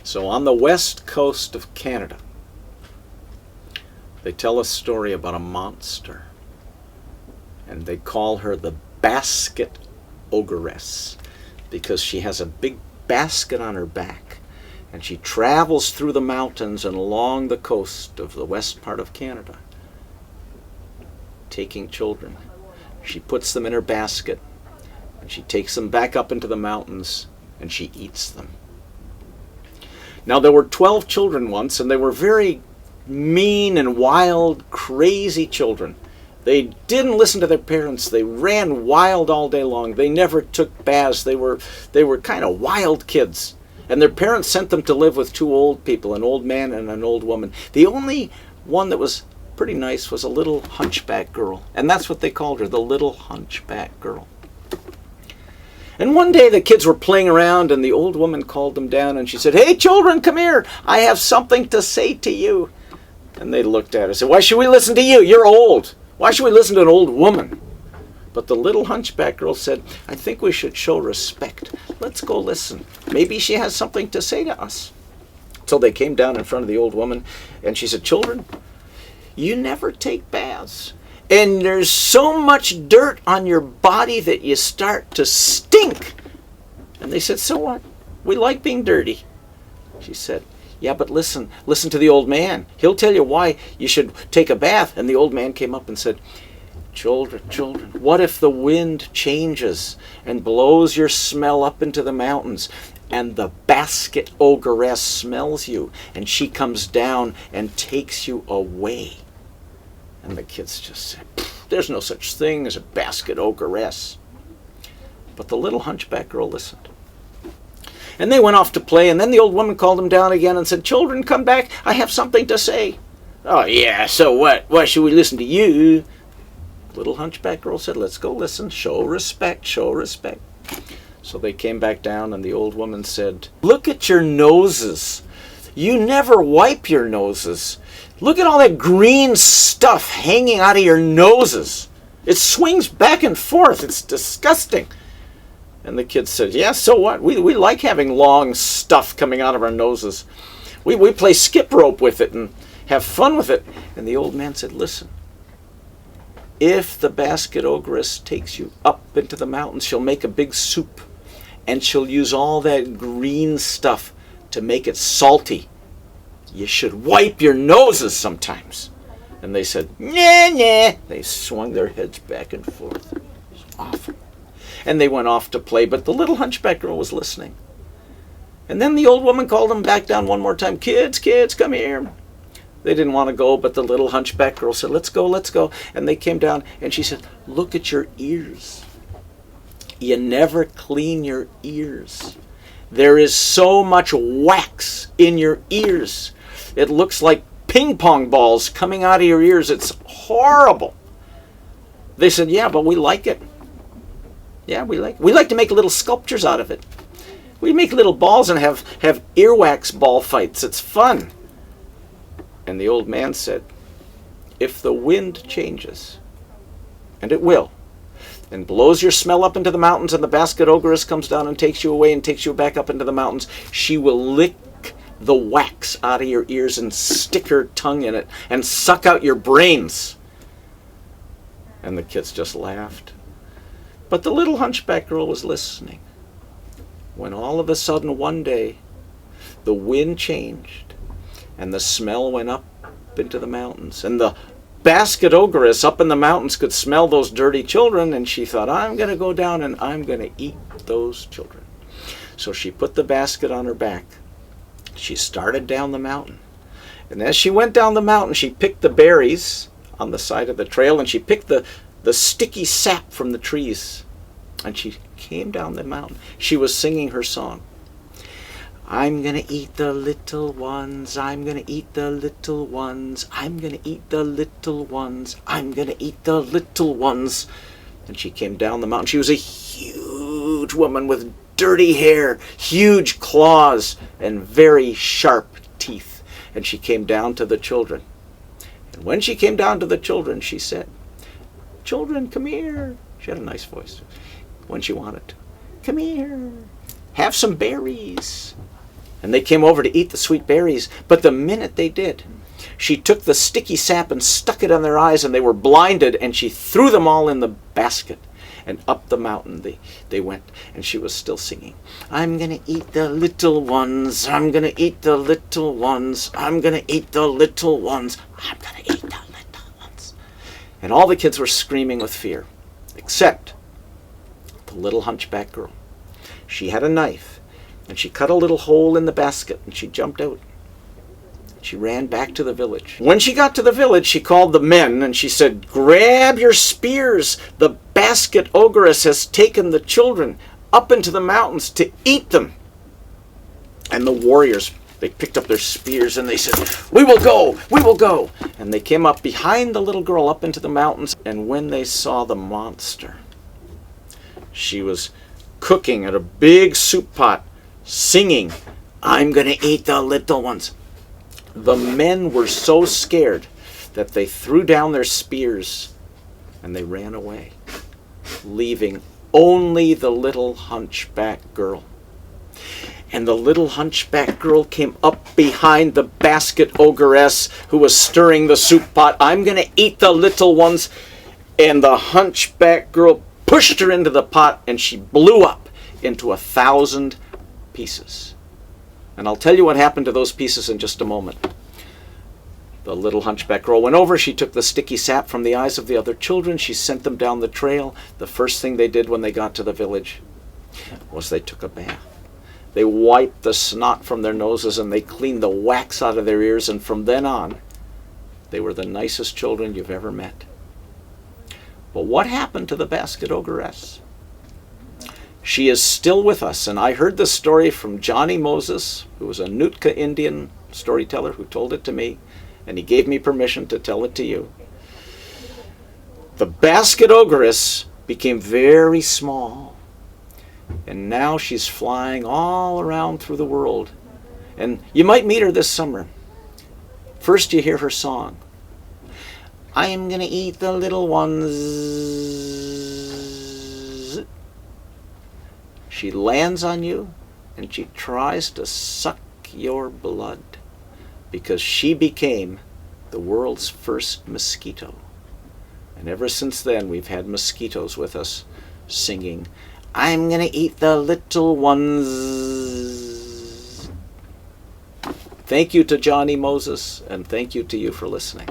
So on the west coast of Canada, they tell a story about a monster, and they call her the basket ogress because she has a big basket on her back, and she travels through the mountains and along the coast of the west part of Canada, taking children. She puts them in her basket, and she takes them back up into the mountains, and she eats them. Now, there were 12 children once, and they were very mean and wild, crazy children. They didn't listen to their parents. They ran wild all day long. They never took baths. They were kind of wild kids. And their parents sent them to live with two old people, an old man and an old woman. The only one that was pretty nice was a little hunchback girl. And that's what they called her, the little hunchback girl. And one day the kids were playing around, and the old woman called them down, and she said, "Hey, children, come here. I have something to say to you." And they looked at her and said, "Why should we listen to you? You're old. Why should we listen to an old woman?" But the little hunchback girl said, "I think we should show respect. Let's go listen. Maybe she has something to say to us." So they came down in front of the old woman, and she said, "Children, you never take baths. And there's so much dirt on your body that you start to stink." And they said, "So what? We like being dirty." She said, "Yeah, but listen to the old man. He'll tell you why you should take a bath." And the old man came up and said, Children, what if the wind changes and blows your smell up into the mountains, and the basket ogress smells you, and she comes down and takes you away?" And the kids just said, "There's no such thing as a basket ogress." But the little hunchback girl listened. And they went off to play, and then the old woman called them down again and said, "Children, come back. I have something to say." "Oh, yeah, so what? Why should we listen to you?" The little hunchback girl said, "Let's go listen. Show respect, show respect." So they came back down, and the old woman said, "Look at your noses. You never wipe your noses. Look at all that green stuff hanging out of your noses. It swings back and forth. It's disgusting." And the kids said, "Yeah, so what? We like having long stuff coming out of our noses. We play skip rope with it and have fun with it." And the old man said, "Listen, if the basket ogress takes you up into the mountains, she'll make a big soup, and she'll use all that green stuff to make it salty. You should wipe your noses sometimes." And they said, "Nah, nah." They swung their heads back and forth. It was awful. And they went off to play, but the little hunchback girl was listening. And then the old woman called them back down one more time. Kids, come here." They didn't want to go, but the little hunchback girl said, let's go. And they came down, and she said, "Look at your ears. You never clean your ears. There is so much wax in your ears. It looks like ping pong balls coming out of your ears. It's horrible." They said, "Yeah, but we like it. Yeah, we like to make little sculptures out of it. We make little balls and have earwax ball fights. It's fun." And the old man said, "If the wind changes, and it will, and blows your smell up into the mountains, and the basket ogress comes down and takes you away and takes you back up into the mountains, she will lick the wax out of your ears and stick her tongue in it and suck out your brains." And the kids just laughed. But the little hunchback girl was listening. When all of a sudden one day, the wind changed, and the smell went up into the mountains, and the basket ogress up in the mountains could smell those dirty children, and she thought, "I'm going to go down and I'm going to eat those children." So she put the basket on her back. She started down the mountain. And as she went down the mountain, she picked the berries on the side of the trail, and she picked the sticky sap from the trees. And she came down the mountain. She was singing her song. "I'm gonna eat the little ones, I'm gonna eat the little ones, I'm gonna eat the little ones, I'm gonna eat the little ones." And she came down the mountain. She was a huge woman with dirty hair, huge claws, and very sharp teeth. And she came down to the children. And when she came down to the children, she said, "Children, come here." She had a nice voice when she wanted to. "Come here. Have some berries. and they came over to eat the sweet berries. But the minute they did, she took the sticky sap and stuck it on their eyes, and they were blinded, and she threw them all in the basket. And up the mountain they went, and she was still singing, I'm going to eat the little ones, I'm going to eat the little ones, I'm going to eat the little ones, I'm going to eat the little ones. And all the kids were screaming with fear, except the little hunchback girl. She had a knife, and she cut a little hole in the basket, and she jumped out. She ran back to the village. When she got to the village, she called the men, and she said, grab your spears. The basket ogress has taken the children up into the mountains to eat them. And the warriors, they picked up their spears, and they said, we will go, we will go. And they came up behind the little girl up into the mountains, and when they saw the monster, she was cooking at a big soup pot, singing, I'm going to eat the little ones. The men were so scared that they threw down their spears and they ran away, leaving only the little hunchback girl. And the little hunchback girl came up behind the basket ogress who was stirring the soup pot. I'm going to eat the little ones. And the hunchback girl pushed her into the pot, and she blew up into 1,000 pieces. And I'll tell you what happened to those pieces in just a moment. The little hunchback girl went over. She took the sticky sap from the eyes of the other children. She sent them down the trail. The first thing they did when they got to the village was they took a bath. They wiped the snot from their noses, and they cleaned the wax out of their ears. And from then on, they were the nicest children you've ever met. But what happened to the basket ogress? She is still with us, and I heard this story from Johnny Moses, who was a Nootka Indian storyteller who told it to me, and he gave me permission to tell it to you. The basket ogress became very small, and now she's flying all around through the world. And you might meet her this summer. First you hear her song, I'm going to eat the little ones. She lands on you, and she tries to suck your blood, because she became the world's first mosquito. And ever since then, we've had mosquitoes with us singing, I'm going to eat the little ones. Thank you to Johnny Moses, and thank you to you for listening.